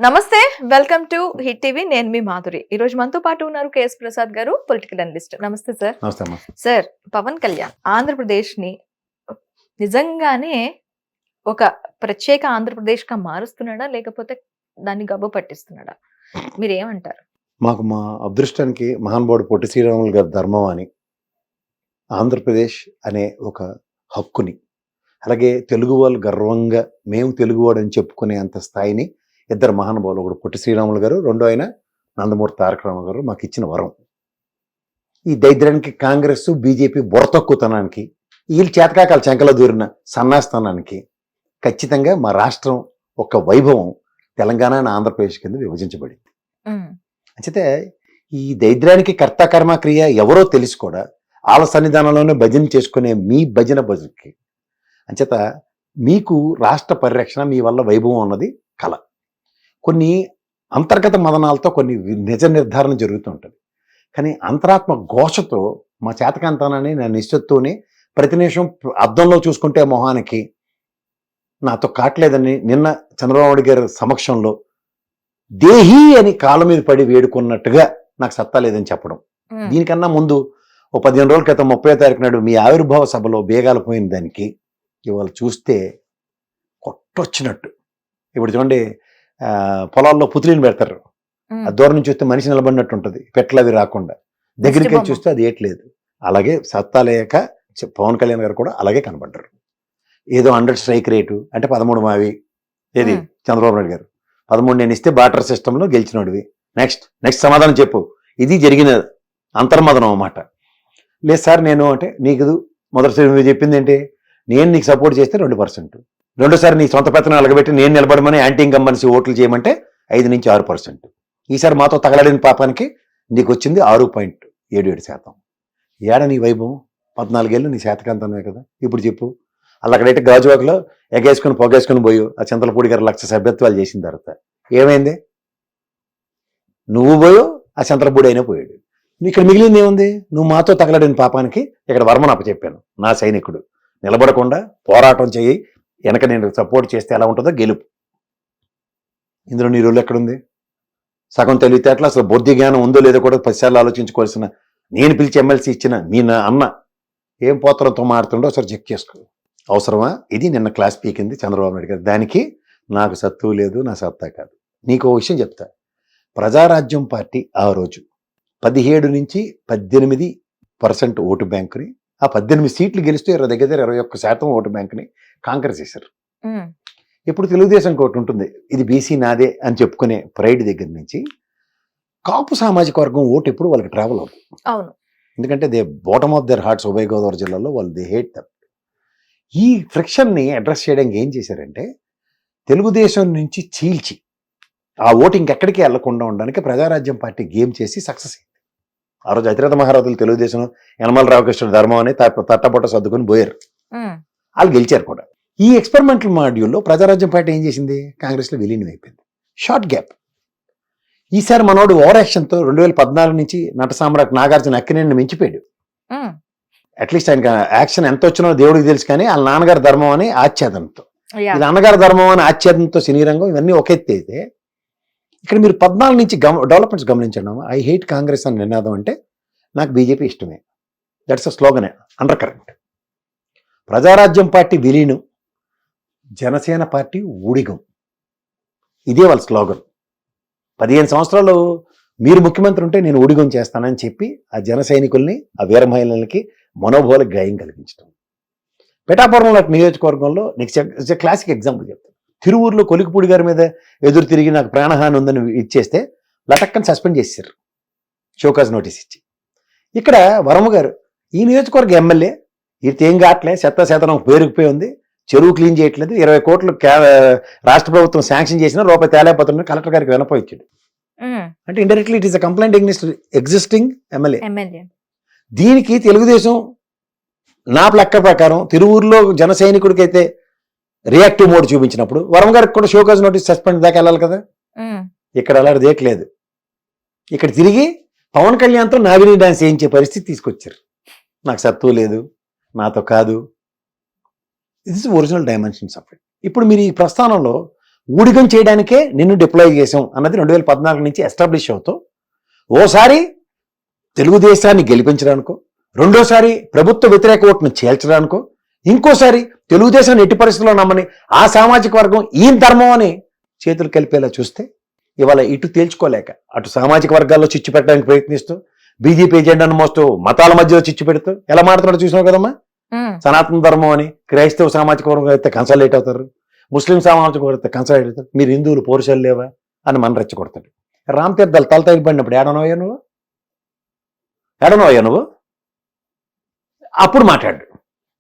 నమస్తే, welcome to hit TV. నేను మీ మాధురి. ఈ రోజు మనతో పాటు ఉన్నారు కేఎస్ ప్రసాద్ గారు, పొలిటికల్ అనలిస్ట్. నమస్తే సార్. నమస్తే అమ్మా. సార్, పవన్ కళ్యాణ్ ఆంధ్రప్రదేశ్ ని నిజంగానే ఒక ప్రత్యేక ఆంధ్రప్రదేశ్ గా మారుస్తున్నాడా, లేకపోతే దాన్ని గబ్బు పట్టిస్తున్నాడా? మీరేమంటారు? మాకు మా అదృష్టానికి మహానుభావుడు పొట్టి శ్రీరాములు గారి ధర్మం అని ఆంధ్రప్రదేశ్ అనే ఒక హక్కుని, అలాగే తెలుగు వాళ్ళు గర్వంగా మేము తెలుగువాడు అని చెప్పుకునే అంత స్థాయిని ఇద్దరు మహానుభావులు, ఒకడు పొట్టి శ్రీరాములు గారు, రెండో ఆయన నందమూరి తారక రామారావు గారు మాకు ఇచ్చిన వరం. ఈ దైద్యానికి కాంగ్రెస్ బీజేపీ బుర్రతక్కుతనానికి, వీళ్ళు చేతకాకాల చెంకలో దూరిన సన్నాస్థానానికి ఖచ్చితంగా మా రాష్ట్రం ఒక వైభవం తెలంగాణ ఆంధ్రప్రదేశ్ కింద విభజించబడింది. అంచేతే ఈ దైద్యానికి కర్త కర్మ క్రియ ఎవరో తెలిసి కూడా వాళ్ళ సన్నిధానంలోనే భజన చేసుకునే మీ భజన భజనకి అంచేత మీకు రాష్ట్ర పరిరక్షణ, మీ వల్ల వైభవం అన్నది కళ. కొన్ని అంతర్గత మదనాలతో కొన్ని నిజ నిర్ధారణ జరుగుతూ ఉంటుంది. కానీ అంతరాత్మ ఘోషతో మా చేతకాంతానని నా నిశ్చత్తోనే ప్రతి నిమిషం అద్దంలో చూసుకుంటే మొహానికి నాతో కాట్లేదని నిన్న చంద్రబాబు గారి సమక్షంలో దేహి అని కాళ్ళ మీద పడి వేడుకున్నట్టుగా నాకు సత్తా లేదని చెప్పడం. దీనికన్నా ముందు ఓ 15 రోజుల క్రితం 30వ తారీఖు నాడు మీ ఆవిర్భావ సభలో బేగాలు పోయిన దానికి ఇవాళ చూస్తే కొట్టొచ్చినట్టు. ఇప్పుడు చూడండి, పొలాల్లో పుతులిని పెడతారు, ఆ దూరం నుంచి చూస్తే మనిషి నిలబడినట్టు ఉంటుంది, పెట్లు అవి రాకుండా. దగ్గరికి వెళ్ళి చూస్తే అది ఏట్లేదు. అలాగే సత్తా లేక పవన్ కళ్యాణ్ గారు కూడా అలాగే కనబడ్డారు. ఏదో 100 స్ట్రైక్ రేటు అంటే 13 మావి, ఏది చంద్రబాబు నాయుడు గారు 13 నేను ఇస్తే బాటర్ సిస్టంలో గెలిచినోడివి. నెక్స్ట్ సమాధానం చెప్పు. ఇది జరిగిన అంతర్మదనం అన్నమాట. లేదు సార్ నేను అంటే నీకు మొదటిసారి నువ్వు చెప్పింది ఏంటి, నేను నీకు సపోర్ట్ చేస్తే 2%, రెండోసారి నీ సొంత పెత్తనం అలగబెట్టి నేను నిలబడమని యాంటీ ఇన్కంబెన్సీ ఓట్లు చేయమంటే 5 నుంచి 6%. ఈసారి మాతో తగలడిన పాపానికి నీకు వచ్చింది 6.77%. ఏడ నీ వైభవం? 14 ఏళ్ళు నీ శాతకాంతమే కదా. ఇప్పుడు చెప్పు. అక్కడైతే గాజువాకలో ఎగేసుకుని పొగేసుకుని పోయి ఆ చింతలపూడి గారు 1,00,000 సభ్యత్వాలు చేసిన తర్వాత ఏమైంది? నువ్వు పోయో ఆ చింతలపూడి అయినా పోయాడు. ఇక్కడ మిగిలింది ఏముంది? నువ్వు మాతో తగలడిన పాపానికి ఇక్కడ వర్మను అప్పచెప్పాను. నా సైనికుడు నిలబడకుండా పోరాటం చేయి, వెనక నేను సపోర్ట్ చేస్తే ఎలా ఉంటుందో గెలుపు. ఇందులో నీ రోజులు ఎక్కడుంది? సగం తెలివితేటలు, అసలు బుద్ధి జ్ఞానం ఉందో లేదో కూడా 10 సార్లు ఆలోచించుకోవాల్సిన నేను పిలిచి ఎమ్మెల్సీ ఇచ్చిన మీ నా అన్న ఏం పోతరంతో మారుతుండో ఒకసారి చెక్ చేసుకో. అవసరమా? ఇది నిన్న క్లాస్ పీకింది చంద్రబాబు నాయుడు గారు. దానికి నాకు సత్తు లేదు, నా సత్తా కాదు. నీకు ఓ విషయం చెప్తా. ప్రజారాజ్యం పార్టీ ఆ రోజు 17 నుంచి 18% ఓటు బ్యాంకుని, ఆ 18 సీట్లు గెలిస్తే దగ్గర 21% ఓటు బ్యాంకుని కాంగ్రెస్ చేశారు. ఇప్పుడు తెలుగుదేశం కోటి ఉంటుంది, ఇది బీసీ నాదే అని చెప్పుకునే ప్రైడ్ దగ్గర నుంచి కాపు సామాజిక వర్గం ఓటు ఎప్పుడు వాళ్ళకి ట్రావెల్ అవుతుంది. అవును, ఎందుకంటే they bottom of their hearts. ఉభయ గోదావరి జిల్లాలో వాళ్ళు దే హేట్ దట్. ఈ ఫ్రిక్షన్ని అడ్రస్ చేయడానికి ఏం చేశారంటే తెలుగుదేశం నుంచి చీల్చి ఆ ఓటు ఇంకెక్కడికి వెళ్లకుండా ఉండడానికి ప్రజారాజ్యం పార్టీ గేమ్ చేసి సక్సెస్ అయింది. ఆ రోజు అతిరథ మహారాజులు తెలుగుదేశం యనమల రామకృష్ణ ధర్మం అని తట్టబొట్ట సర్దుకొని పోయారు. వాళ్ళు గెలిచారు కూడా. ఈ ఎక్స్పెరిమెంటల్ మాడ్యూల్లో ప్రజారాజ్యం పార్టీ ఏం చేసింది? కాంగ్రెస్లో విలీనం అయిపోయింది. Short gap. ఈసారి మనోడు ఓవర్ యాక్షన్తో 2014 నుంచి నట సామ్రాట్ నాగార్జున అక్కినేని మించిపోయాడు. అట్లీస్ట్ ఆయనకి యాక్షన్ ఎంత వచ్చినో దేవుడికి తెలుసు, కానీ వాళ్ళ నాన్నగారి ధర్మం అని ఆచ్ఛేదంతో, ఇది అన్నగారి ధర్మం అని ఆచ్ఛేదంతో సినీ రంగం ఇవన్నీ ఒక ఎత్తి అయితే, ఇక్కడ మీరు 14 నుంచి డెవలప్మెంట్స్ గమనించండి. ఐ హేట్ కాంగ్రెస్ అని నినాదం అంటే నాకు బీజేపీ ఇష్టమే. That's a slogan, under current. Praja Rajyam party విలీనం, జనసేన పార్టీ ఊడిగం, ఇదే వాళ్ళ స్లోగన్. 15 సంవత్సరాలు మీరు ముఖ్యమంత్రి ఉంటే నేను ఊడిగం చేస్తానని చెప్పి ఆ జన సైనికుల్ని, ఆ వీర మహిళలకి మనోభావాలకు గాయం కలిగించడం. పిఠాపురం నియోజకవర్గంలో నీకు క్లాసిక్ ఎగ్జాంపుల్ చెప్తాను. తిరువూరులో కొలికిపూడి గారి మీద ఎదురు తిరిగి నాకు ప్రాణహాని ఉందని ఇచ్చేస్తే లటక్కని సస్పెండ్ చేశారు, షోకాజ్ నోటీస్ ఇచ్చి. ఇక్కడ వరమ గారు ఈ నియోజకవర్గ ఎమ్మెల్యే, ఇది ఏం కావట్లే, శతనం పేరుకుపోయి ఉంది, చెరువు క్లీన్ చేయట్లేదు, 20 కోట్లు రాష్ట్ర ప్రభుత్వం శాంక్షన్ చేసిన రూపాయి తేలేకపోతున్న కలెక్టర్ గారికి వినపోయించాడు. అంటే indirectly it is a complaint against existing MLA. దీనికి తెలుగుదేశం నా లెక్క ప్రకారం తిరువూరులో జన సైనికుడికి అయితే రియాక్టివ్ మోడ్ చూపించినప్పుడు వరం గారికి కూడా షోకాజ్ నోటీస్ సస్పెండ్ దాకా వెళ్ళాలి కదా. ఇక్కడ అలా దేకలేదు. ఇక్కడ తిరిగి పవన్ కళ్యాణ్తో నాగిని డాన్స్ చేయించే పరిస్థితి తీసుకొచ్చారు. నాకు సత్తు లేదు, నాతో కాదు. This is original dimensions of it. ఇప్పుడు మీరు ఈ ప్రస్థానంలో ఊడిగం చేయడానికే నిన్ను డిప్లాయ్ చేసాం అన్నది 2014 నుంచి ఎస్టాబ్లిష్ అవుతూ ఓసారి తెలుగుదేశాన్ని గెలిపించడానికో, రెండోసారి ప్రభుత్వ వ్యతిరేక ఓటును చేల్చడానికో, ఇంకోసారి తెలుగుదేశాన్ని ఎట్టి పరిస్థితుల్లో నమ్మని ఆ సామాజిక వర్గం ఈ ధర్మం అని చేతులు కలిపేలా చూస్తే ఇవాళ ఇటు తేల్చుకోలేక అటు సామాజిక వర్గాల్లో చిచ్చు పెట్టడానికి ప్రయత్నిస్తూ బీజేపీ ఎజెండాను మోస్తూ మతాల మధ్యలో చిచ్చు పెడుతూ ఎలా మాట్లాడుతున్నాడో చూసినావు కదమ్మా. సనాతన ధర్మం అని క్రైస్తవ సామాజిక వర్గం అయితే కన్సల్టేట్ అవుతారు, ముస్లిం సామాజిక వర్గం అయితే కన్సల్టేట్ అవుతారు, మీరు హిందువులు పౌరుషాలు లేవా అని మన రెచ్చగొడతాడు. రామ్ తీర్థాలు తల తగిలిపడినప్పుడు ఏడనోయ్యా నువ్వు అప్పుడు మాట్లాడు.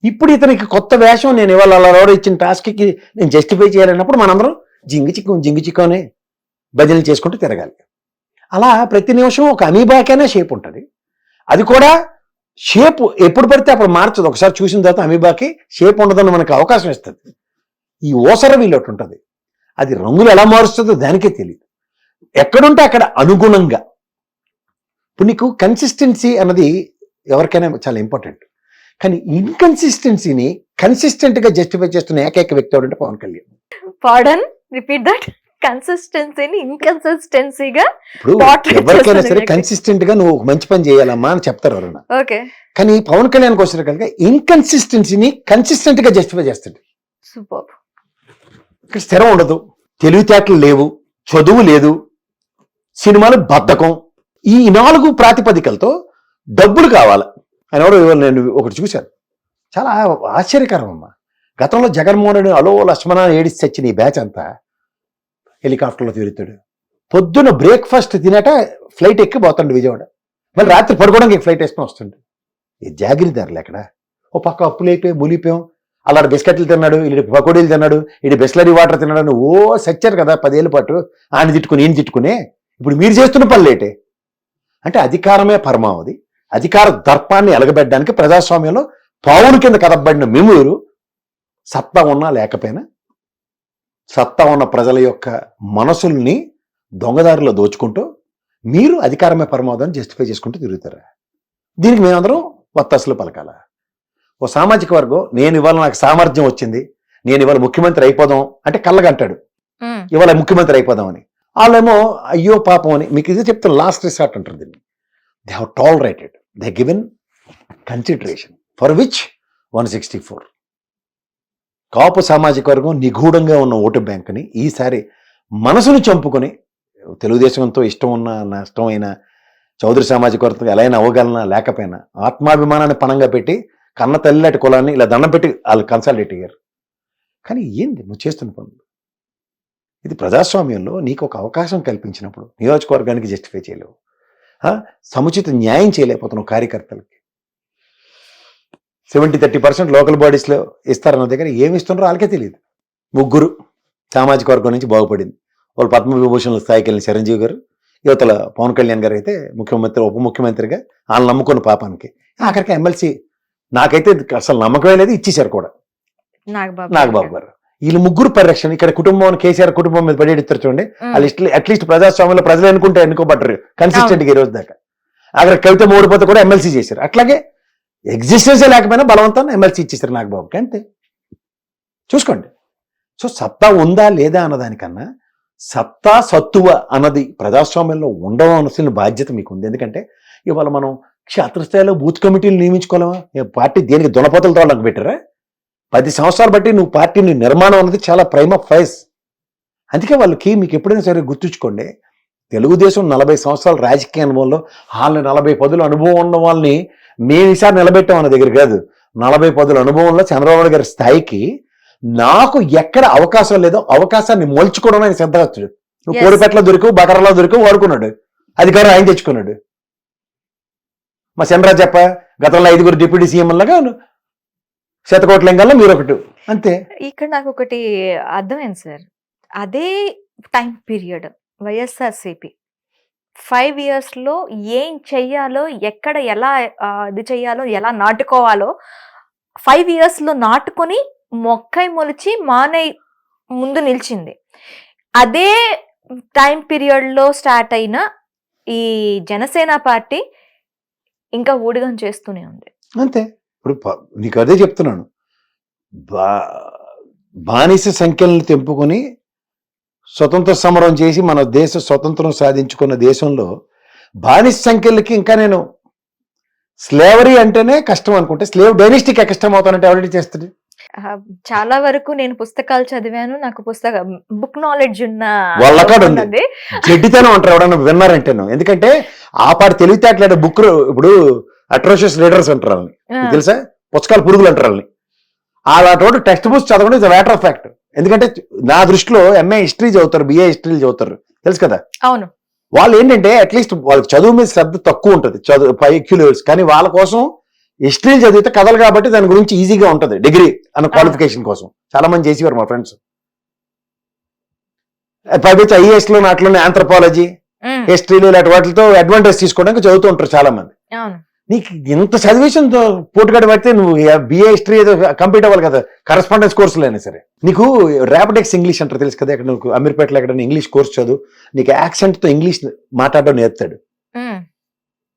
ఇప్పుడు ఇతనికి కొత్త వేషం నేను ఇవాళ అలా ఇచ్చిన టాస్క్కి నేను జస్టిఫై చేయాలన్నప్పుడు మనందరం జింగి చిక్కని భజనలు చేసుకుంటూ తిరగాలి. అలా ప్రతి నిమిషం ఒక అమీబాకైనా షేప్ ఉంటుంది. అది కూడా షేప్ ఎప్పుడు పడితే అప్పుడు మార్చదు. ఒకసారి చూసిన తర్వాత అమీబాకి షేప్ ఉండదని మనకు అవకాశం ఇస్తుంది. ఈ ఓసర వీళ్ళొట్టు ఉంటుంది, అది రంగులు ఎలా మారుస్తుందో దానికే తెలియదు. ఎక్కడుంటే అక్కడ అనుగుణంగా. ఇప్పుడు నీకు కన్సిస్టెన్సీ అన్నది ఎవరికైనా చాలా ఇంపార్టెంట్. కానీ ఇన్కన్సిస్టెన్సీని కన్సిస్టెంట్గా జస్టిఫై చేస్తున్న ఏకైక వ్యక్తి ఎవరంటే Pavan Kalyan. Pardon, repeat that. కన్సిస్టెన్సీని ఇన్కన్సిస్టెన్సీగా ఇప్పుడు ఎవరికైనా సరే కన్సిస్టెంట్ గా నువ్వు మంచి పని చేయాలమ్మా అని చెప్తారు ఎవరన్నా. ఓకే. కానీ పవన్ కళ్యాణ్ కోసం కనుక ఇన్కన్సిస్టెన్సీని కన్సిస్టెంట్ గా జస్టిఫై చేస్తాడు. సూపర్. ఇక్కడ స్థిరం ఉండదు, తెలివితేటలు లేవు, చదువు లేదు, సినిమాలు బద్ధకం, ఈ 4 ప్రాతిపదికలతో డబ్బులు కావాలి అని ఎవరు నేను ఒకటి చూశాను. చాలా ఆశ్చర్యకరం అమ్మా. గతంలో జగన్మోహన్ రెడ్డి అలో లక్ష్మణ ఏడిసి చచ్చిన ఈ బ్యాచ్ అంతా హెలికాప్టర్లో తిరుగుతాడు. పొద్దున్న బ్రేక్ఫాస్ట్ తినేట ఫ్లైట్ ఎక్కి పోతాడు విజయవాడ, మళ్ళీ రాత్రి పడుకోవడానికి ఫ్లైట్ వేసుకొని వస్తుండే. ఈ జాగిరిదారులు ఎక్కడ? ఓ పక్క అప్పులైపోయి ములిపోయాం, అలాంటి బిస్కెట్లు తిన్నాడు, ఇటు పకోడీలు తిన్నాడు, ఇటు బిస్లరీ వాటర్ తిన్నాడు, ఓ సచ్చారు కదా 10 ఏళ్ళ పాటు. ఆయన తిట్టుకుని ఈయన తిట్టుకునే ఇప్పుడు మీరు చేస్తున్న పని లేటే. అంటే అధికారమే పరమావధి. అధికార దర్పాన్ని ఎలగబెట్టడానికి ప్రజాస్వామ్యంలో పావును కింద కదపబడిన మిమ్మురు సత్తా ఉన్నా లేకపోయినా సత్తా ఉన్న ప్రజల యొక్క మనసుల్ని దొంగదారిలో దోచుకుంటూ మీరు అధికారమే పరమావధిని జస్టిఫై చేసుకుంటూ తిరుగుతారా? దీనికి మేమందరం వత్తాసులు పలకాల. ఓ సామాజిక వర్గం నేను ఇవాళ నాకు సామర్థ్యం వచ్చింది, నేను ఇవాళ ముఖ్యమంత్రి అయిపోదాం అంటే కళ్ళగంటాడు ఇవాళ ముఖ్యమంత్రి అయిపోదామని. వాళ్ళేమో అయ్యో పాపం అని. మీకు ఇది చెప్తాను, లాస్ట్ రిసార్ట్ అంటారు దీన్ని. They have tolerated, they given consideration for which 164. కాపు సామాజిక వర్గం నిగూఢంగా ఉన్న ఓటు బ్యాంకుని ఈసారి మనసును చంపుకొని తెలుగుదేశంతో ఇష్టం ఉన్న నష్టమైన చౌదరి సామాజిక వర్గం ఎలా అయినా అవ్వగలనా లేకపోయినా ఆత్మాభిమానాన్ని పణంగా పెట్టి కన్న తల్లిలాంటి కులాన్ని ఇలా దండం పెట్టి వాళ్ళు కన్సల్టేట్ అయ్యారు. కానీ ఏంది నువ్వు చేస్తున్న పనులు? ఇది ప్రజాస్వామ్యంలో నీకు ఒక అవకాశం కల్పించినప్పుడు నియోజకవర్గానికి జస్టిఫై చేయలేవు, సముచిత న్యాయం చేయలేకపోతున్నావు కార్యకర్తలకి. 70-30% లోకల్ బాడీస్లో ఇస్తారన్న దగ్గర ఏమి ఇస్తున్నారో వాళ్ళకే తెలియదు. 3 సామాజిక వర్గం నుంచి బాగుపడింది. వాళ్ళు పద్మవిభూషణ్ స్థాయికి వెళ్ళిన చిరంజీవి గారు, యువతల పవన్ కళ్యాణ్ గారు అయితే ముఖ్యమంత్రి ఉప ముఖ్యమంత్రిగా వాళ్ళని నమ్ముకున్న పాపానికి ఆఖరికి ఎమ్మెల్సీ నాకైతే అసలు నమ్మకమే లేదు, ఇచ్చేశారు కూడా నాగబాబు గారు. వీళ్ళు 3 పరిరక్షణ ఇక్కడ కుటుంబం కేసీఆర్ కుటుంబం మీద పడేస్తారు చూడండి. వాళ్ళు అట్లీస్ట్ ప్రజాస్వామ్యంలో ప్రజలు ఎన్నుకోబడ్డారు కన్సిస్టెంట్గా ఈ రోజు దాకా. అక్కడ కవిత ఓడిపోతే కూడా ఎమ్మెల్సీ చేశారు. అట్లాగే ఎగ్జిస్టెన్సే లేకపోయినా బలవంతాన్ని ఎమ్మెల్సీ ఇచ్చేసారు నాగబాబుకి, అంతే. చూసుకోండి. సో సత్తా ఉందా లేదా అన్నదానికన్నా సత్తా సత్తువ అన్నది ప్రజాస్వామ్యంలో ఉండవలసిన బాధ్యత మీకు ఉంది. ఎందుకంటే ఇవాళ మనం క్షేత్రస్థాయిలో బూత్ కమిటీలు నియమించుకోలేమా? పార్టీ దేనికి దునపోతలతో వాళ్ళకి పెట్టారా? 10 సంవత్సరాలు బట్టి నువ్వు పార్టీని నిర్మాణం అన్నది చాలా ప్రైమ్ ఆఫ్ ఫైస్. అందుకే వాళ్ళకి మీకు ఎప్పుడైనా సరే గుర్తుంచుకోండి, తెలుగుదేశం 40 సంవత్సరాల రాజకీయ అనుభవంలో వాళ్ళని 40 పదుల అనుభవం ఉన్న వాళ్ళని మేము ఈసారి నిలబెట్టాం అన్న దగ్గర కాదు. 40 పదుల అనుభవంలో చంద్రబాబు గారి స్థాయికి నాకు ఎక్కడ అవకాశం లేదో అవకాశాన్ని మొల్చుకోవడం ఆయన సిద్ధహస్తుడు. నువ్వు కోడిపెట్టలో దొరికవు, బకరలో దొరికవు, వాడుకున్నాడు. అధికారం ఆయన తెచ్చుకున్నాడు. మా చంద్రరాజు చెప్ప గతంలో 5 డిప్యూటీ సీఎం లాగా శతకోట్లింగంలో మీరు ఒకటి, అంతే. ఇక్కడ నాకు ఒకటి అర్థమైంది సార్. అదే టైం పీరియడ్ వైఎస్ఆర్సీపీ 5 yearsలో ఏం చెయ్యాలో, ఎక్కడ ఎలా ఇది చెయ్యాలో, ఎలా నాటుకోవాలో 5 yearsలో నాటుకొని మొక్కై మొలిచి మానై ముందు నిలిచింది. అదే టైం పీరియడ్లో స్టార్ట్ అయిన ఈ జనసేన పార్టీ ఇంకా ఊడిగం చేస్తూనే ఉంది, అంతే. ఇప్పుడు నీకు అదే చెప్తున్నాను, బానిస సంఖ్యలను తెంపుకొని స్వతంత్ర సమరం చేసి మన దేశ స్వతంత్రం సాధించుకున్న దేశంలో బానిస సంఖ్యలకి ఇంకా నేను స్లేవరీ అంటేనే కష్టం అనుకుంటే స్లేవ్ డైనెస్టీకి కష్టం అవుతానంటే ఎవరైతే చేస్తుంది? చాలా వరకు నేను పుస్తకాలు చదివాను. నాకు బుక్ నాలెడ్జ్ ఉన్న వాళ్ళకాడు ఉంది. ఉన్నది. జడ్డితనం అంటారు ఎవడన్నా విన్నారంటేను. ఎందుకంటే ఆ పాటి తెలివితేటలు బుక్ ఇప్పుడు అట్రోషియస్ రీడర్స్ అంటారు వాళ్ళని. ఆ, మీకు తెలుసా? పుస్తకాలు పురుగులు అంటారు వాళ్ళని. అలాంటి టెక్స్ట్ బుక్స్ చదవడం ఇస్ మ్యాటర్ ఆఫ్ ఫ్యాక్ట్. ఎందుకంటే నా దృష్టిలో ఎంఏ హిస్టరీ చదువుతారు, బిఏ హిస్టరీ చదువుతారు, తెలుసు కదా. అవును. వాళ్ళు ఏంటంటే అట్లీస్ట్ వాళ్ళకి చదువు మీద శ్రద్ధ తక్కువ ఉంటుంది, చదువు IQ లెవెల్స్. కానీ వాళ్ళ కోసం హిస్టరీ చదివితే కథలు కాబట్టి దాని గురించి ఈజీగా ఉంటుంది డిగ్రీ అన్న క్వాలిఫికేషన్ కోసం. చాలా మంది చేసేవారు మా ఫ్రెండ్స్. పైపించి IAS లో నాట్లోనే ఆంథ్రపాలజీ, ఉమ్, హిస్టరీలు ఇలాంటి వాటితో అడ్వాంటేజ్ తీసుకోవడానికి చదువుతూ ఉంటారు చాలా మంది. అవును. నీకు ఇంత చదివేషన్ పోటుగాడి పడితే నువ్వు బిఏ హిస్టరీ ఏదో కంప్లీట్ అవ్వాలి కదా, కరస్పాండెన్స్ కోర్సులు అయినా సరే. నీకు ర్యాపిడెక్స్ ఇంగ్లీష్ అంటారు, తెలుసు కదా. ఇక్కడ నువ్వు అమీర్పేటలో ఎక్కడ ఇంగ్లీష్ కోర్స్ చదువు, నీకు యాక్సెంట్ తో ఇంగ్లీష్ మాట్లాడడం నేర్పుతాడు. ఉమ్,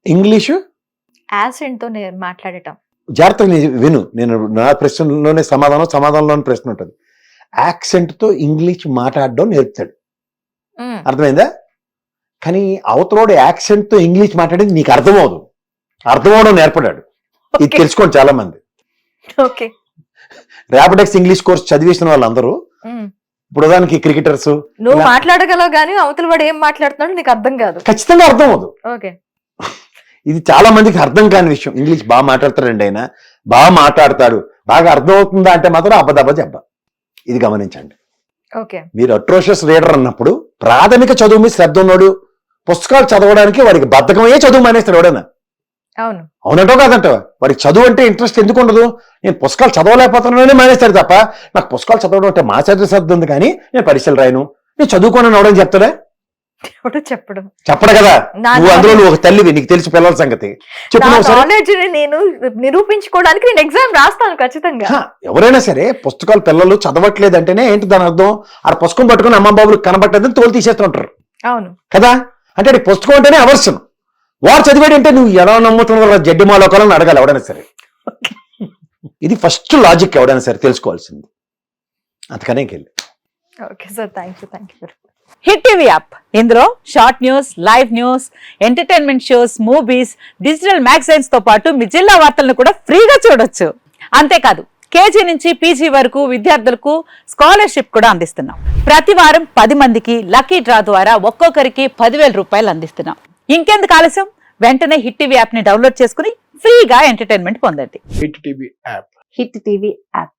ఇంగ్లీషు యాసెంట్ తో మాట్లాడటం. జాగ్రత్తగా విను, నేను నా ప్రశ్నలోనే సమాధానంలోనే ప్రశ్న ఉంటుంది. యాక్సెంట్ తో ఇంగ్లీష్ మాట్లాడడం నేర్పుతాడు, ఉమ్, అర్థమైందా? కానీ అవతలోడు యాక్సెంట్ తో ఇంగ్లీష్ మాట్లాడేది నీకు అర్థమవడం నేర్పడాడు. ఇది ఓకే. తెలుసుకోండి చాలా మంది. ఓకే. ర్యాపిడెక్స్ ఇంగ్లీష్ కోర్స్ చదివేసిన వాళ్ళందరూ ఉమ్, ఇప్పుడు ఉదాహరణకి క్రికెటర్స్ నువ్వు ఇలా- మాట్లాడగలవు కానీ అవతల వాడు ఏం మాట్లాడుతున్నాడు నీకు అర్థం కాదు. ఖచ్చితంగా అర్థం అవదు. ఓకే. ఇది చాలా మందికి అర్థం కాని విషయం. ఇంగ్లీష్ బాగా మాట్లాడతాడండి, ఆయన బాగా మాట్లాడతాడు, బాగా అర్థం అవుతుందా అంటే మాత్రం అబ్బదబ్బ జబ్బ. ఇది గమనించండి. ఓకే. మీరు అట్రోషియస్ రీడర్ అన్నప్పుడు ప్రాథమిక చదువు మీద శ్రద్ధ ఉన్నాడు, పుస్తకాలు చదవడానికి వాడికి బద్ధకమయ్యే చదువు మానేస్తాడు ఎవడన్నా. అవును. అవునంటో కాదంటావా? వాడికి చదువు అంటే ఇంట్రెస్ట్ ఎందుకు ఉండదు? నేను పుస్తకాలు చదవలేకపోతున్నానని మానేస్తాడు తప్ప, నాకు పుస్తకాలు చదవడం అంటే మా చదివే శ్రద్ధ ఉంది కానీ నేను పరీక్షలు రాయను, నేను చదువుకోనని అవడం చెప్తాడా? ఎవడు చెప్పడం. చెప్పడు కదా. నా నువ్వు అందులో నువ్వు ఒక తల్లివి, నీకు తెలిసి పిల్లల సంగతి చెప్పు. నువ్వు సరే, నాలెడ్జ్ ని నేను నిరూపించుకోవడానికి నేను ఎగ్జామ్ రాస్తాను ఖచ్చితంగా. ఎవరైనా సరే పుస్తకాలు పిల్లలు చదవట్లేదు అంటేనే ఏంటి దాని అర్థం? ఆ పుస్తకం పట్టుకుని అమ్మ బాబులకు కనబట్టదని తోలు తీసేస్తుంటారు అవును. కదా. అంటే అది పుస్తకం అంటేనే అవర్షన్. వాడు చదివాడంటే నువ్వు ఎలా నమ్ముతున్నావు జడ్డి మాలోకాలని అడగాలి ఎవడైనా సరే. ఇది ఫస్ట్ లాజిక్ ఎవడైనా సరే తెలుసుకోవాల్సింది. అందుకనే వెళ్ళి okay sir, thank you. Hit TV app, ఇందులో short news, live news, entertainment shows, movies, digital magazines తో పాటు మీ జిల్లా వార్తలను కూడా ఫ్రీగా చూడొచ్చు. అంతేకాదు KG నుంచి PG వరకు విద్యార్థులకు స్కాలర్షిప్ కూడా అందిస్తున్నాం. ప్రతి వారం 10 మందికి లక్కీ డ్రా ద్వారా ఒక్కొక్కరికి 10,000 రూపాయలు అందిస్తున్నాం. ఇంకెందుకు ఆలస్యం, వెంటనే హిట్ టీవీ యాప్ ని డౌన్లోడ్ చేసుకుని ఫ్రీగా ఎంటర్టైన్మెంట్ పొందండి. Hit TV app. Hit TV app.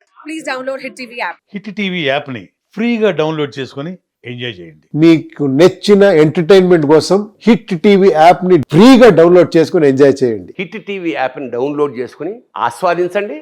Hit TV యాప్ని ఫ్రీగా డౌన్లోడ్ చేసుకొని ఎంజాయ్ చేయండి. మీకు నచ్చిన ఎంటర్టైన్మెంట్ కోసం హిట్ టీవీ యాప్ ని ఫ్రీగా డౌన్లోడ్ చేసుకుని ఎంజాయ్ చేయండి. హిట్ టీవీ యాప్ని డౌన్లోడ్ చేసుకుని ఆస్వాదించండి.